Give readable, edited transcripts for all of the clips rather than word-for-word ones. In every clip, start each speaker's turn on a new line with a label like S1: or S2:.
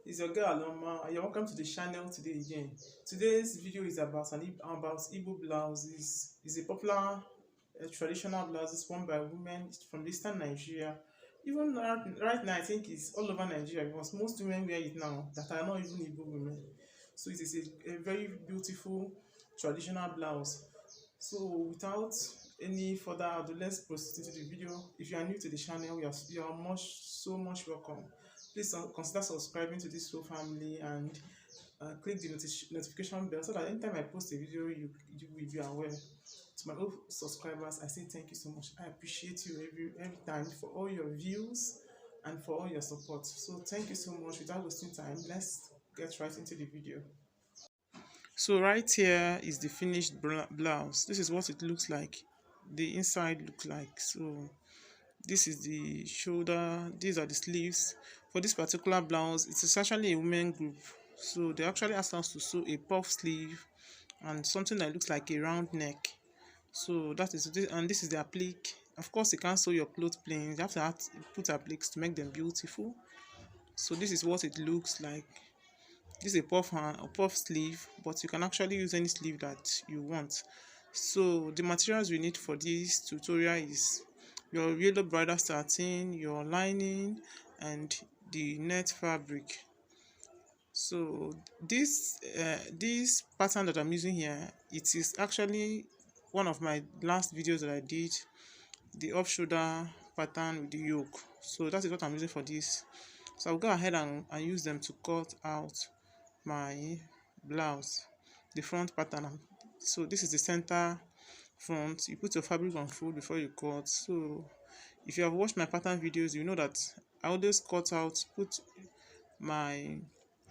S1: It's your girl Aloma, and you're welcome to the channel today again. Today's video is about about Igbo blouses. It's a popular traditional blouses worn by women from eastern Nigeria. Even right now, I think it's all over Nigeria because most women wear it now that are not even Igbo women. So it is a very beautiful traditional blouse. So without any further ado, let's proceed into the video. If you are new to the channel, you are so much welcome. Please consider subscribing to this whole family and click the notification bell so that anytime I post a video, you will be aware. To my old subscribers, I say thank you so much. I appreciate you every time for all your views and for all your support. So thank you so much. Without wasting time, let's get right into the video. So right here is the finished blouse. This is what it looks like. The inside looks like. So this is the shoulder. These are the sleeves. For this particular blouse, it is actually a women group. So they actually asked us to sew a puff sleeve and something that looks like a round neck. So that is this, and this is the applique. Of course, you can't sew your clothes plain. You have to put appliques to make them beautiful. So this is what it looks like. This is a puff sleeve, but you can actually use any sleeve that you want. So the materials we need for this tutorial is your yellow bridal satin, your lining, and the net fabric. So this pattern that I'm using here, it is actually one of my last videos that I did, the off shoulder pattern with the yoke. So that is what I'm using for this. So I'll go ahead and use them to cut out my blouse, the front pattern. So this is the center front. You put your fabric on full before you cut. So if you have watched my pattern videos, you know that I always put my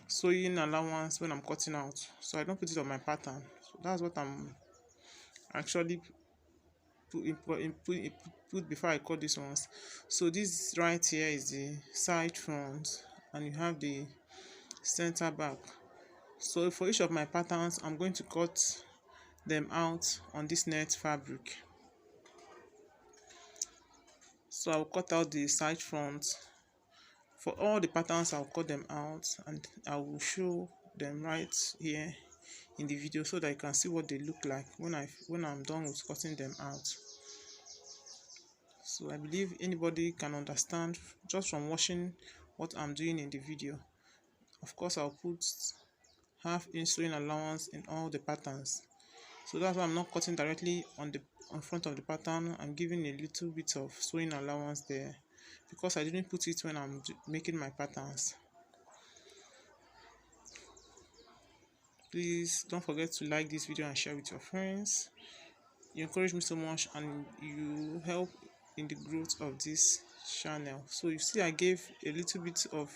S1: sewing allowance when I'm cutting out, so I don't put it on my pattern. So that's what I'm actually put before I cut these ones. So this right here is the side front, and you have the center back. So for each of my patterns, I'm going to cut them out on this net fabric. So I'll cut out the side front. For all the patterns, I'll cut them out and I will show them right here in the video so that you can see what they look like when I'm done with cutting them out. So I believe anybody can understand just from watching what I'm doing in the video. Of course, I'll put half-inch sewing allowance in all the patterns. So that's why I'm not cutting directly on front of the pattern. I'm giving a little bit of sewing allowance there because I didn't put it when I'm making my patterns. Please don't forget to like this video and share with your friends. You encourage me so much and you help in the growth of this channel. So you see, I gave a little bit of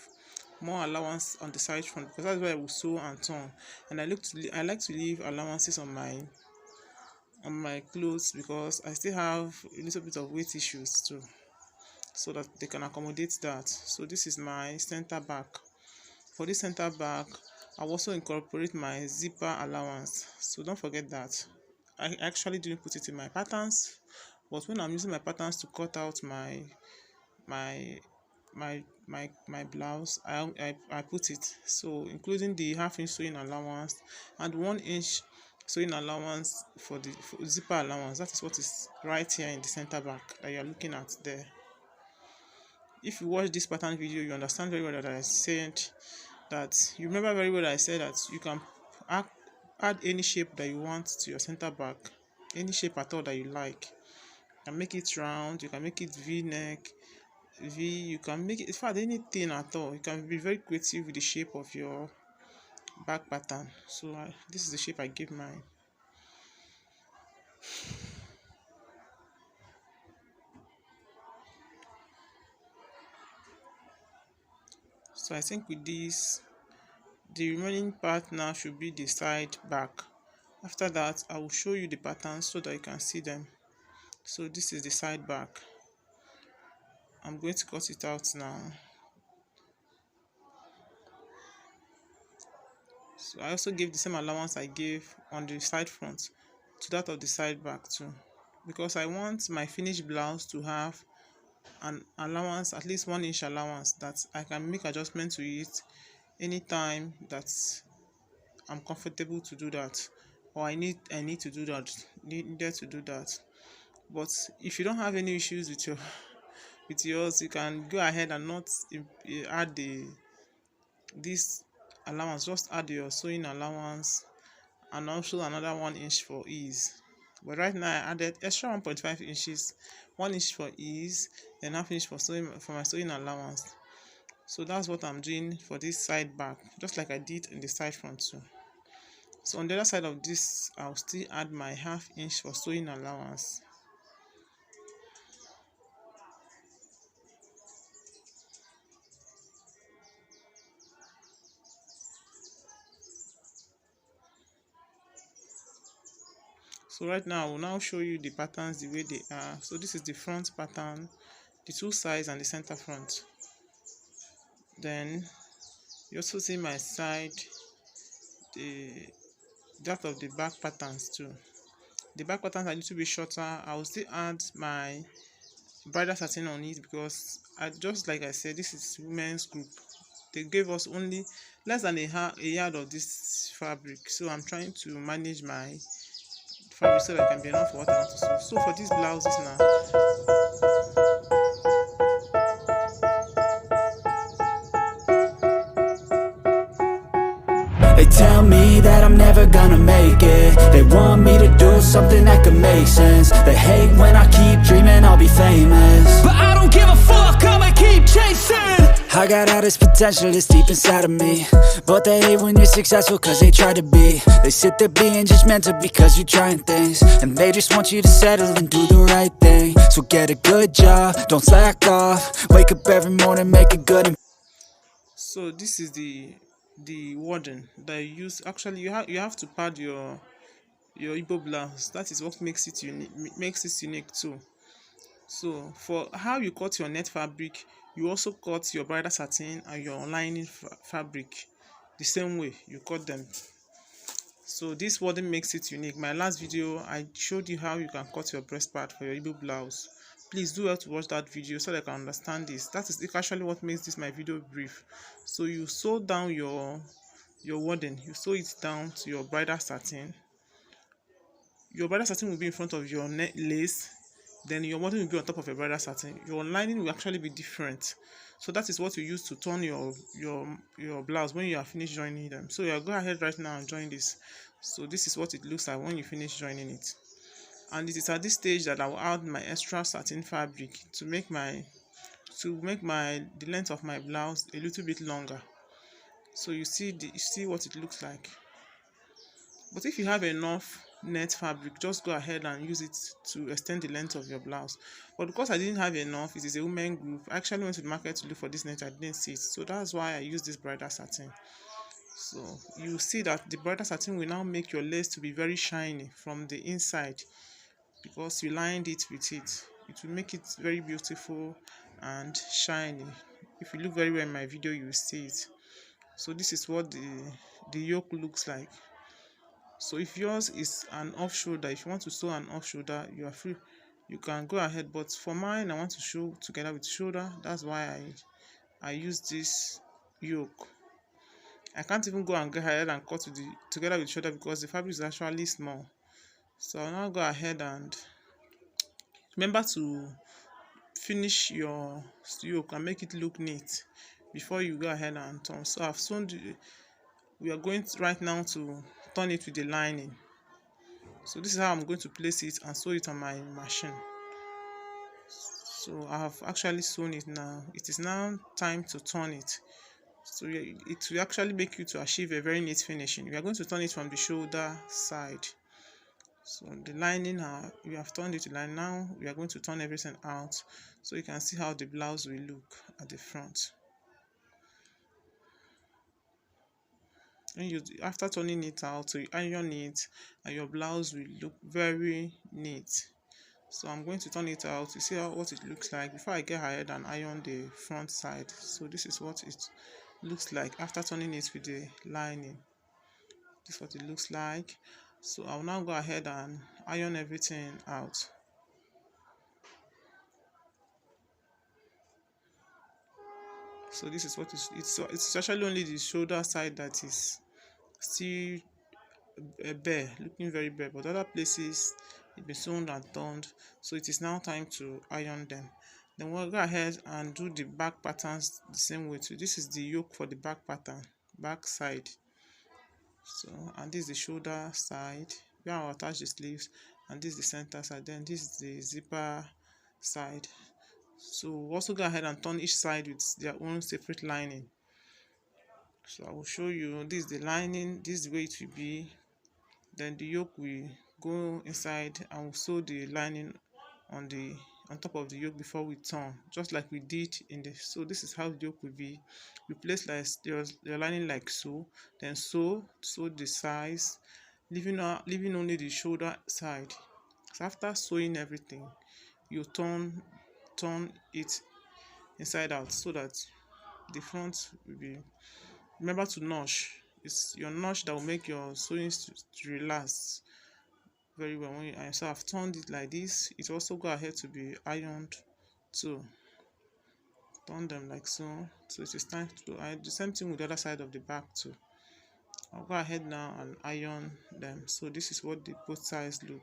S1: more allowance on the side front because that's where I will sew and turn, and I like to leave allowances on my clothes because I still have a little bit of weight issues too, so that they can accommodate that. So this is my center back. For this center back, I'll also incorporate my zipper allowance, so don't forget that. I actually didn't put it in my patterns, but when I'm using my patterns to cut out my blouse, I put it, so including the half-inch sewing allowance and 1-inch sewing allowance for zipper allowance. That is what is right here in the center back that you are looking at there. If you watch this pattern video, you understand very well that I said that, you remember very well that I said that you can add any shape that you want to your center back, any shape at all that you like. You can make it round, you can make it v-neck, you can make it, in fact, anything at all. You can be very creative with the shape of your back pattern. So this is the shape I gave mine. So I think with this, the remaining part now should be the side back. After that, I will show you the patterns so that you can see them. So this is the side back. I'm going to cut it out now. So I also gave the same allowance I gave on the side front to that of the side back too, because I want my finished blouse to have an allowance, at least 1-inch allowance, that I can make adjustment to it anytime that I'm comfortable to do that, or I need to do that, needed to do that. But if you don't have any issues with your with yours, you can go ahead and not add this allowance. Just add your sewing allowance and also another 1 inch for ease. But right now I added extra 1.5 inches, 1 inch for ease, then half inch for sewing for my sewing allowance. So that's what I'm doing for this side back, just like I did in the side front too. So on the other side of this, I'll still add my half inch for sewing allowance. So right now I will now show you the patterns the way they are. So this is the front pattern, the two sides and the center front. Then you also see my side, the that of the back patterns too. The back patterns are a little bit shorter. I will still add my bridal satin on it because just like I said, this is women's group. They gave us only less than a yard of this fabric, so I'm trying to manage my fabric so that it can be enough for what I want to sew. So for these blouses now,
S2: they tell me that I'm never gonna make it. They want me to do something that could make sense. They hate when I keep dreaming I'll be famous, but I don't give a fuck, I'ma keep chasing. I got all this potential that's deep inside of me, but they hate when you're successful cause they try to be. They sit there being judgmental because you're trying things, and they just want you to settle and do the right thing. So get a good job, don't slack off. Wake up every morning, make a good.
S1: so this is the wording that you use. Actually, you have to pad your Igbo blouse. That is what makes it unique too. So for how you cut your net fabric, you also cut your bridal satin and your lining fabric the same way you cut them. So this wording makes it unique. My last video I showed you how you can cut your breast part for your Igbo blouse. Please do have to watch that video so that I can understand this. That is actually what makes this my video brief. So you sew down your wording, you sew it down to your bridal satin. Your bridal satin will be in front of your net lace, then your wording will be on top of your bridal satin. Your lining will actually be different. So that is what you use to turn your blouse when you are finished joining them. So you go ahead right now and join this. So this is what it looks like when you finish joining it. And it is at this stage that I will add my extra satin fabric to make the length of my blouse a little bit longer. So you see what it looks like. But if you have enough net fabric, just go ahead and use it to extend the length of your blouse. But because I didn't have enough, it is a women group. I actually went to the market to look for this net, I didn't see it. So that's why I used this bridal satin. So you see that the bridal satin will now make your lace to be very shiny from the inside because you lined it with it. It will make it very beautiful and shiny. If you look very well in my video, you will see it. So this is what the yoke looks like. So if yours is an off shoulder, if you want to sew an off shoulder, you are free, you can go ahead. But for mine, I want to sew together with shoulder. That's why I use this yoke. I can't even go and go ahead and cut together with shoulder because the fabric is actually small. So I'll now go ahead and remember to finish your yoke and make it look neat before you go ahead and turn. So I've sewn we are going right now to turn it with the lining. So this is how I'm going to place it and sew it on my machine. So I have actually sewn it now. It is now time to turn it. So it will actually make you to achieve a very neat finishing. We are going to turn it from the shoulder side. So the lining, we have turned it to line. Now we are going to turn everything out so you can see how the blouse will look at the front. And after turning it out, so you iron it and your blouse will look very neat. So I'm going to turn it out to see what it looks like before I get ahead and iron the front side. So this is what it looks like after turning it with the lining. This is what it looks like. So I'll now go ahead and iron everything out. So this is what it's actually only the shoulder side that is still bare, looking very bare, but other places it's been sewn and turned. So it is now time to iron them. Then we'll go ahead and do the back patterns the same way too. This is the yoke for the back pattern, back side. So, and this is the shoulder side where I'll attach the sleeves, and this is the center side. Then this is the zipper side. So we'll also go ahead and turn each side with their own separate lining. So I will show you. This is the lining, this is the way it will be. Then the yoke will go inside and we'll sew the lining on top of the yoke before we turn, just like we did in the. So this is how the yoke will be. You place like your lining like so, then sew the sides, leaving only the shoulder side. So after sewing everything, you turn it inside out so that the front will be. Remember to notch. It's your notch that will make your sewing to relax very well when you iron. So I've turned it like this. It also go ahead to be ironed too. Turn them like so. So it is time to iron. The same thing with the other side of the back too. I'll go ahead now and iron them. So this is what the both sides look.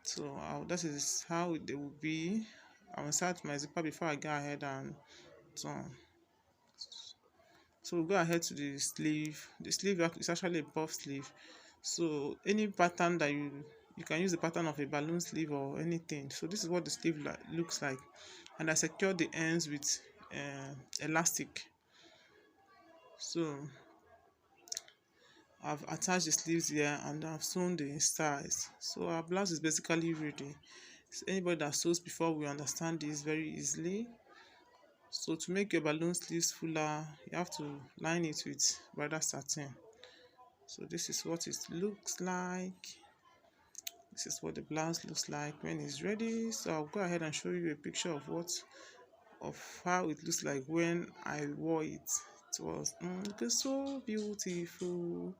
S1: So that is how they will be. I will insert my zipper before I go ahead and turn. So we'll go ahead to the sleeve. The sleeve is actually a puff sleeve. So any pattern that you can use the pattern of a balloon sleeve or anything. So this is what the sleeve looks like, and I secured the ends with elastic. So I've attached the sleeves here and I've sewn the sides. So our blouse is basically ready. So anybody that sews before will understand this very easily. So to make your balloon sleeves fuller, you have to line it with bridal satin. So this is what it looks like. This is what the blouse looks like when it's ready. So I'll go ahead and show you a picture of how it looks like when I wore it. It was looking so beautiful.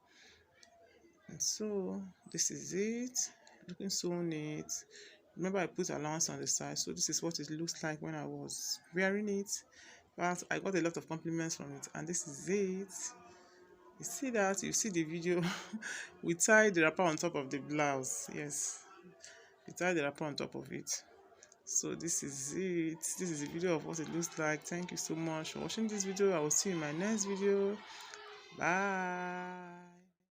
S1: And so this is it, looking so neat. Remember I put allowance on the side, so this is what it looks like when I was wearing it. But I got a lot of compliments from it, and this is it. You see that? You see the video. We tied the wrapper on top of the blouse. Yes, we tied the wrapper on top of it. So this is it. This is a video of what it looks like. Thank you so much for watching this video. I will see you in my next video. Bye.